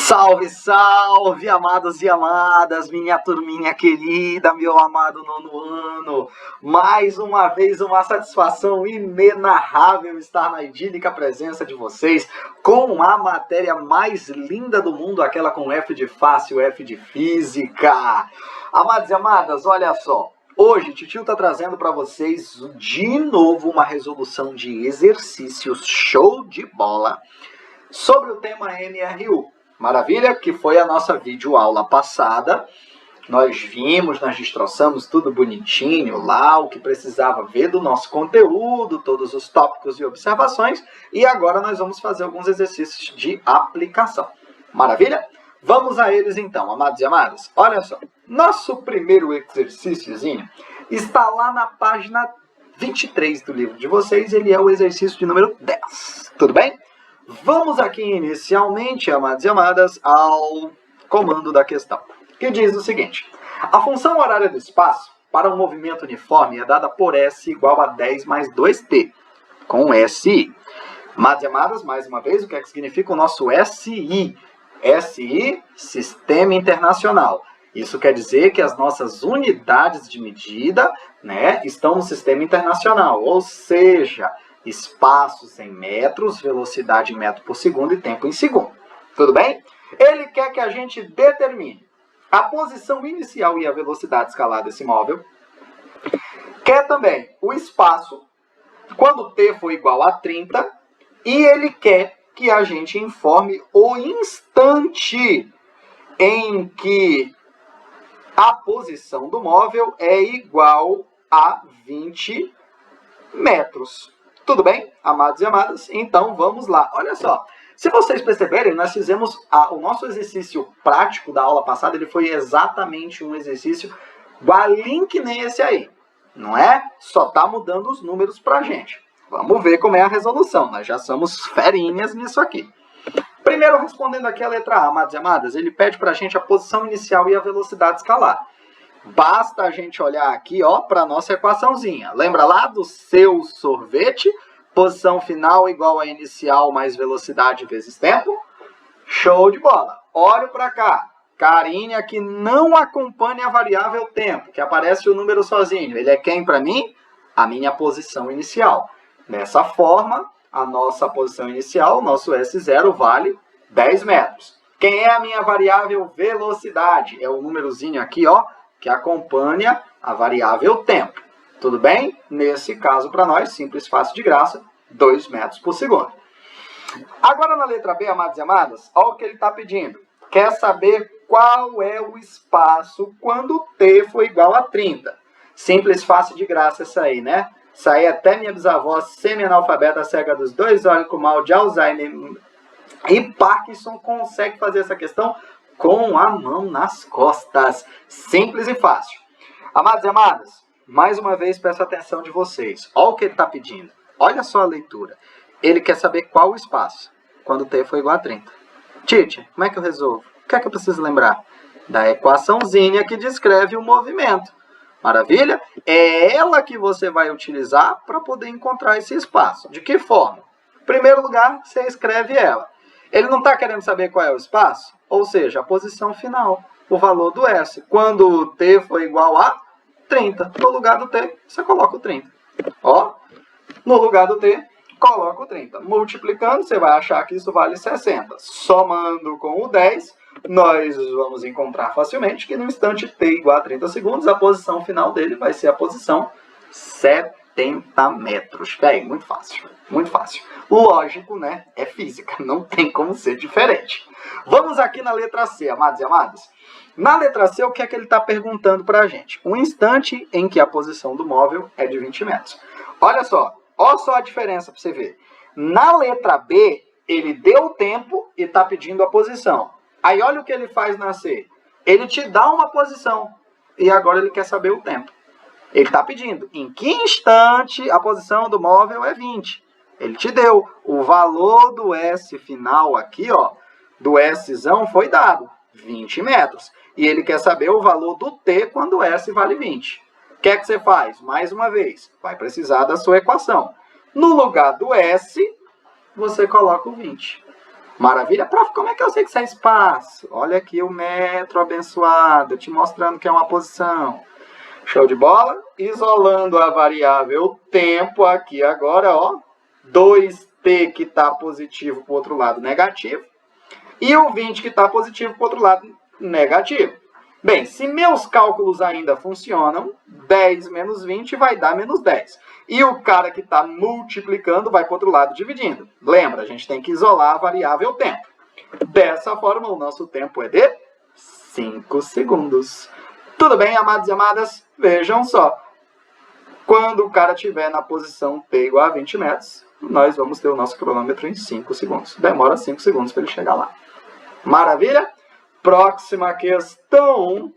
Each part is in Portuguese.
Salve, salve, amados e amadas, minha turminha querida, meu amado nono ano. Mais uma vez, uma satisfação inenarrável estar na idílica presença de vocês com a matéria mais linda do mundo, aquela com F de fácil, F de física. Amados e amadas, olha só. Hoje, Titio está trazendo para vocês de novo uma resolução de exercícios show de bola sobre o tema NRU. Maravilha? Que foi a nossa videoaula passada. Nós vimos, nós destroçamos tudo bonitinho lá, o que precisava ver do nosso conteúdo, todos os tópicos e observações. E agora nós vamos fazer alguns exercícios de aplicação. Maravilha? Vamos a eles então, amados e amadas. Olha só, nosso primeiro exercíciozinho está lá na página 23 do livro de vocês. Ele é o exercício de número 10. Tudo bem? Vamos aqui inicialmente, amados e amadas, ao comando da questão, que diz o seguinte: a função horária do espaço para um movimento uniforme é dada por S igual a 10 mais 2t, com SI. Amados e amadas, mais uma vez, o que é que significa o nosso SI? SI, Sistema Internacional. Isso quer dizer que as nossas unidades de medida, estão no Sistema Internacional, ou seja, espaços em metros, velocidade em metro por segundo e tempo em segundo. Tudo bem? Ele quer que a gente determine a posição inicial e a velocidade escalar desse móvel. Quer também o espaço quando t for igual a 30. E ele quer que a gente informe o instante em que a posição do móvel é igual a 20 metros. Tudo bem, amados e amadas? Então, vamos lá. Olha só, se vocês perceberem, nós fizemos o nosso exercício prático da aula passada, ele foi exatamente um exercício igualinho que nem esse aí, não é? Só está mudando os números para a gente. Vamos ver como é a resolução, nós já somos ferinhas nisso aqui. Primeiro, respondendo aqui a letra A, amados e amadas, ele pede para a gente a posição inicial e a velocidade escalar. Basta a gente olhar aqui, para a nossa equaçãozinha. Lembra lá do seu sorvete? Posição final igual a inicial mais velocidade vezes tempo? Show de bola! Olha para cá. Karine aqui não acompanha a variável tempo, que aparece o número sozinho. Ele é quem para mim? A minha posição inicial. Dessa forma, a nossa posição inicial, o nosso S0, vale 10 metros. Quem é a minha variável velocidade? É o númerozinho aqui, que acompanha a variável tempo. Tudo bem? Nesse caso, para nós, simples, fácil de graça, 2 metros por segundo. Agora, na letra B, amados e amadas, olha o que ele está pedindo. Quer saber qual é o espaço quando t for igual a 30. Simples, fácil de graça essa aí, né? Isso aí até minha bisavó, semi-analfabeta, cega dos 2 olhos, com mal de Alzheimer e Parkinson, consegue fazer essa questão com a mão nas costas. Simples e fácil. Amados e amadas, mais uma vez peço a atenção de vocês. Olha o que ele está pedindo. Olha só a leitura. Ele quer saber qual o espaço quando t for igual a 30. Tite, como é que eu resolvo? O que é que eu preciso lembrar? Da equaçãozinha que descreve o movimento. Maravilha? É ela que você vai utilizar para poder encontrar esse espaço. De que forma? Em primeiro lugar, você escreve ela. Ele não está querendo saber qual é o espaço? Ou seja, a posição final, o valor do S. Quando o t for igual a 30. No lugar do t, você coloca o 30. No lugar do t, coloca o 30. Multiplicando, você vai achar que isso vale 60. Somando com o 10, nós vamos encontrar facilmente que no instante t igual a 30 segundos, a posição final dele vai ser a posição 70 metros. Bem, muito fácil, muito fácil. Lógico, né? É física, não tem como ser diferente. Vamos aqui na letra C, amados e amadas. Na letra C, o que é que ele está perguntando para a gente? Um instante em que a posição do móvel é de 20 metros. Olha só a diferença para você ver. Na letra B, ele deu o tempo e está pedindo a posição. Aí olha o que ele faz na C. Ele te dá uma posição e agora ele quer saber o tempo. Ele está pedindo em que instante a posição do móvel é 20. Ele te deu. O valor do S final aqui, do Szão foi dado, 20 metros. E ele quer saber o valor do T quando S vale 20. O que é que você faz? Mais uma vez, vai precisar da sua equação. No lugar do S, você coloca o 20. Maravilha? Prof, como é que eu sei que isso é espaço? Olha aqui o metro abençoado, te mostrando que é uma posição. Show de bola? Isolando a variável tempo aqui agora, ó. 2t que está positivo para o outro lado negativo. E o 20 que está positivo para o outro lado negativo. Bem, se meus cálculos ainda funcionam, 10 menos 20 vai dar menos 10. E o cara que está multiplicando vai para o outro lado dividindo. Lembra, a gente tem que isolar a variável tempo. Dessa forma, o nosso tempo é de 5 segundos. Tudo bem, amados e amadas? Vejam só. Quando o cara estiver na posição t igual a 20 metros, nós vamos ter o nosso cronômetro em 5 segundos. Demora 5 segundos para ele chegar lá. Maravilha? Próxima questão.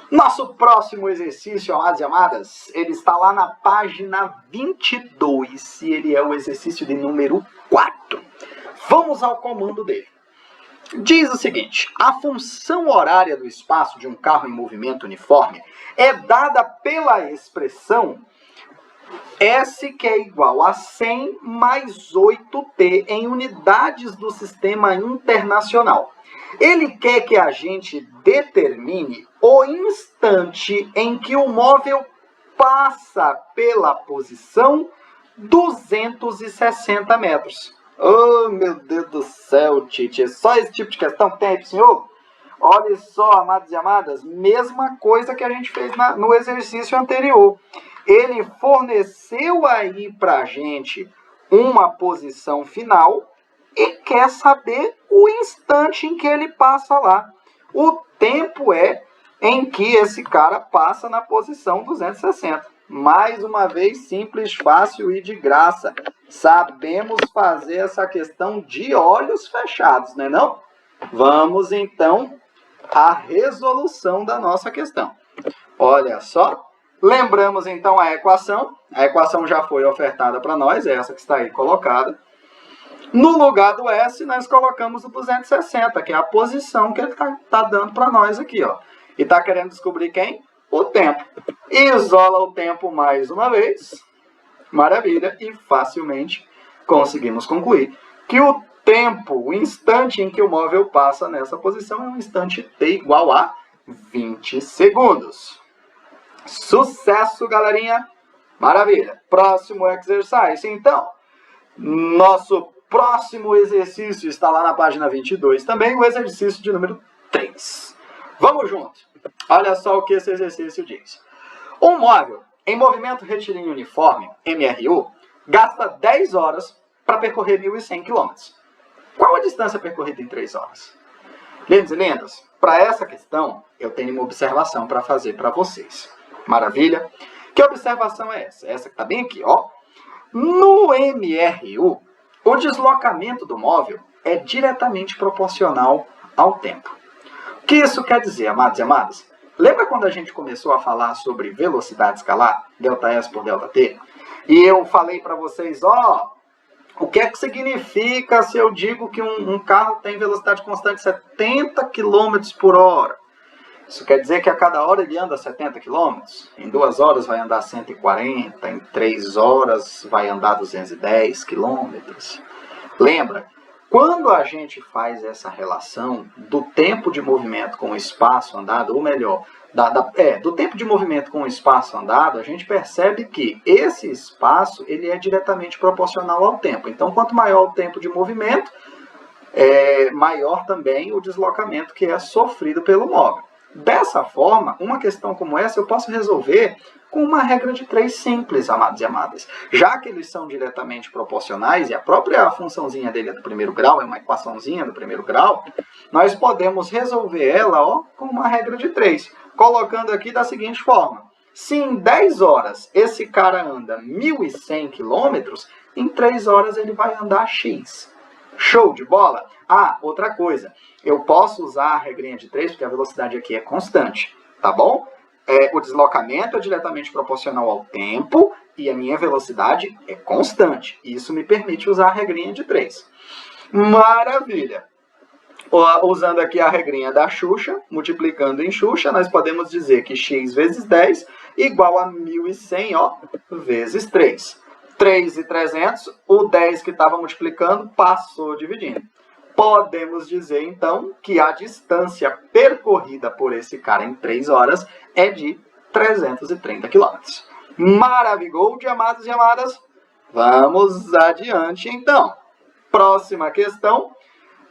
Nosso próximo exercício, amados e amadas, ele está lá na página 22 e ele é o exercício de número 4. Vamos ao comando dele. Diz o seguinte: a função horária do espaço de um carro em movimento uniforme é dada pela expressão S, que é igual a 100 mais 8t em unidades do sistema internacional. Ele quer que a gente determine o instante em que o móvel passa pela posição 260 metros. Oh, meu Deus do céu, Tite, é só esse tipo de questão que tem aí pro senhor? Olha só, amados e amadas, mesma coisa que a gente fez no exercício anterior. Ele forneceu aí pra gente uma posição final e quer saber o instante em que ele passa lá. O tempo é em que esse cara passa na posição 260. Mais uma vez, simples, fácil e de graça. Sabemos fazer essa questão de olhos fechados, não é não? Vamos, então, à resolução da nossa questão. Olha só. Lembramos, então, a equação. A equação já foi ofertada para nós, é essa que está aí colocada. No lugar do S, nós colocamos o 260, que é a posição que ele está dando para nós aqui, ó. E está querendo descobrir quem? O tempo. Isola o tempo mais uma vez. Maravilha. E facilmente conseguimos concluir que o tempo, o instante em que o móvel passa nessa posição é um instante t igual a 20 segundos. Sucesso, galerinha. Maravilha. Próximo exercício, então. Nosso próximo exercício está lá na página 22 também, o exercício de número 3. Vamos junto. Olha só o que esse exercício diz. Um móvel em movimento retilíneo uniforme, MRU, gasta 10 horas para percorrer 1.100 km. Qual a distância percorrida em 3 horas? Lindos e lindas, para essa questão, eu tenho uma observação para fazer para vocês. Maravilha? Que observação é essa? Essa que está bem aqui, ó. No MRU, o deslocamento do móvel é diretamente proporcional ao tempo. O que isso quer dizer, amados e amadas? Lembra quando a gente começou a falar sobre velocidade escalar, ΔS por ΔT? E eu falei para vocês, ó, o que é que significa se eu digo que um carro tem velocidade constante de 70 km por hora? Isso quer dizer que a cada hora ele anda 70 km? Em 2 horas vai andar 140, em 3 horas vai andar 210 km. Lembra? Quando a gente faz essa relação do tempo de movimento com o espaço andado, ou melhor, do tempo de movimento com o espaço andado, a gente percebe que esse espaço ele é diretamente proporcional ao tempo. Então, quanto maior o tempo de movimento, maior também o deslocamento que é sofrido pelo móvel. Dessa forma, uma questão como essa eu posso resolver com uma regra de 3 simples, amados e amadas. Já que eles são diretamente proporcionais e a própria funçãozinha dele é do primeiro grau, é uma equaçãozinha do primeiro grau, nós podemos resolver ela com uma regra de 3, colocando aqui da seguinte forma. Se em 10 horas esse cara anda 1.100 km, em 3 horas ele vai andar X. Show de bola? Ah, outra coisa. Eu posso usar a regrinha de 3, porque a velocidade aqui é constante, tá bom? O deslocamento é diretamente proporcional ao tempo e a minha velocidade é constante. Isso me permite usar a regrinha de 3. Maravilha! Usando aqui a regrinha da Xuxa, multiplicando em Xuxa, nós podemos dizer que x vezes 10 igual a 1.100, vezes 3. 3.300, o 10 que estava multiplicando passou dividindo. Podemos dizer, então, que a distância percorrida por esse cara em 3 horas é de 330 km. Maravigold, amados e amadas. Vamos adiante, então. Próxima questão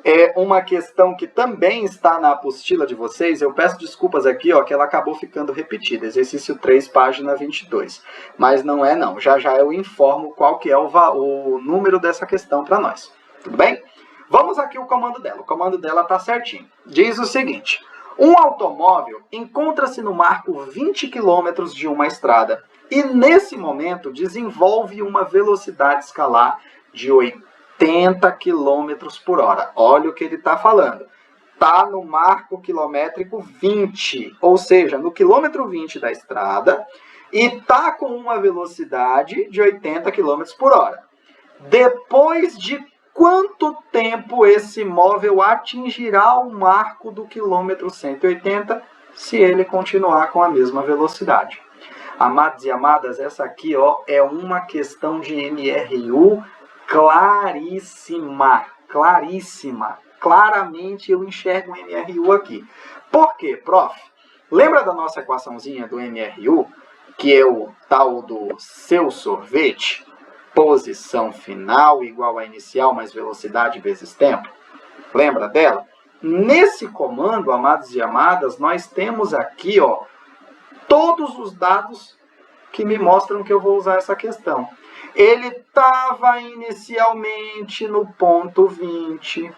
é uma questão que também está na apostila de vocês. Eu peço desculpas aqui, ó, que ela acabou ficando repetida. Exercício 3, página 22. Mas não é não. Já já eu informo qual que é o número dessa questão para nós. Tudo bem? Vamos aqui o comando dela. O comando dela está certinho. Diz o seguinte. Um automóvel encontra-se no marco 20 km de uma estrada e, nesse momento, desenvolve uma velocidade escalar de 80 km por hora. Olha o que ele está falando. Está no marco quilométrico 20, ou seja, no quilômetro 20 da estrada, e está com uma velocidade de 80 km por hora. Depois de quanto tempo esse móvel atingirá o marco do quilômetro 180 se ele continuar com a mesma velocidade? Amados e amadas, essa aqui, ó, é uma questão de MRU claríssima, claríssima. Claramente eu enxergo o MRU aqui. Por quê, prof? Lembra da nossa equaçãozinha do MRU, que é o tal do seu sorvete? Posição final igual a inicial mais velocidade vezes tempo. Lembra dela? Nesse comando, amados e amadas, nós temos aqui, ó, todos os dados que me mostram que eu vou usar essa questão. Ele estava inicialmente no ponto 20.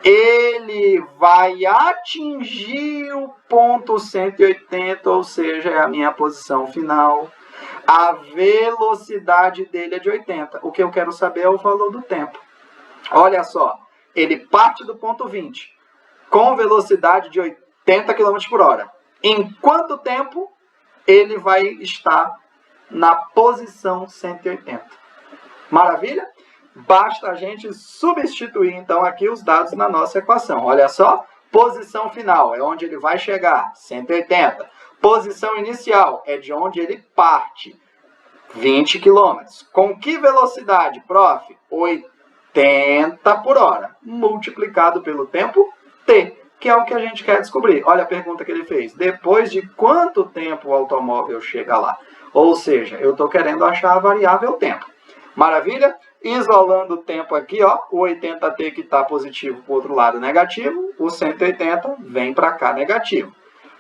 Ele vai atingir o ponto 180, ou seja, é a minha posição final. A velocidade dele é de 80. O que eu quero saber é o valor do tempo. Olha só, ele parte do ponto 20 com velocidade de 80 km por hora. Em quanto tempo ele vai estar na posição 180? Maravilha? Basta a gente substituir, então, aqui os dados na nossa equação. Olha só, posição final é onde ele vai chegar, 180. Posição inicial é de onde ele parte, 20 km. Com que velocidade, prof? 80 por hora, multiplicado pelo tempo t, que é o que a gente quer descobrir. Olha a pergunta que ele fez. Depois de quanto tempo o automóvel chega lá? Ou seja, eu estou querendo achar a variável tempo. Maravilha? Isolando o tempo aqui, ó, o 80t que está positivo para o outro lado negativo, o 180 vem para cá negativo.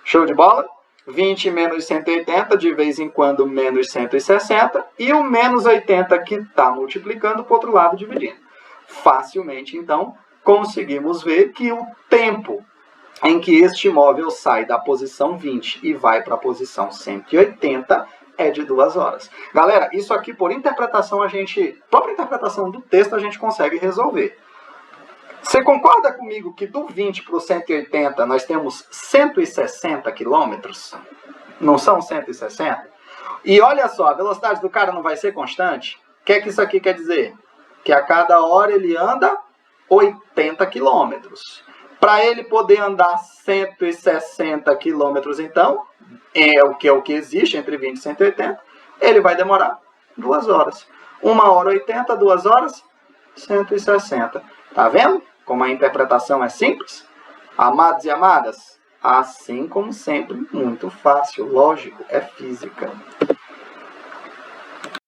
Show de bola? 20 menos 180, de vez em quando menos 160, e o menos 80 que está multiplicando para o outro lado dividindo. Facilmente, então, conseguimos ver que o tempo em que este móvel sai da posição 20 e vai para a posição 180 é de 2 horas. Galera, isso aqui por interpretação própria interpretação do texto a gente consegue resolver. Você concorda comigo que do 20 para o 180 nós temos 160 quilômetros? Não são 160? E olha só, a velocidade do cara não vai ser constante? O que é que isso aqui quer dizer? Que a cada hora ele anda 80 quilômetros. Para ele poder andar 160 quilômetros, então, é o que existe entre 20 e 180, ele vai demorar 2 horas. 1 hora 80, 2 horas 160. Tá vendo como a interpretação é simples? Amados e amadas, assim como sempre, muito fácil, lógico, é física.